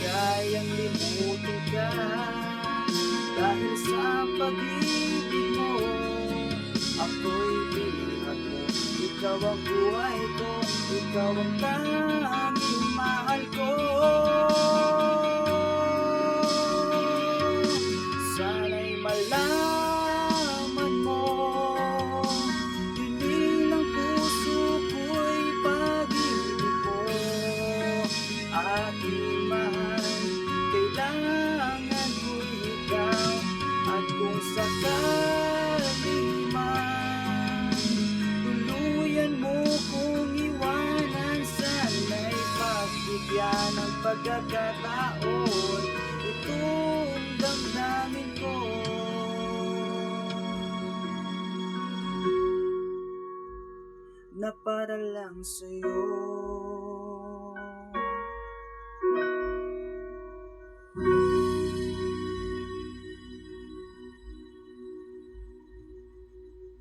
kayang limutin ka. Dahil sa pag-ibig mo, ako'y binihat mo. Ikaw ang buhay ko, ikaw ang tanging mahal ko. Sana'y malaman mo, hindi ng puso ko'y pag-ibig mo. Aking mahal, kailangan ko'y ikaw. At kung sakali man tuluyan mo kong iwanan, sana'y pagbigyan ng pagkakataon itong damdamin ko. Na para lang sa'yo.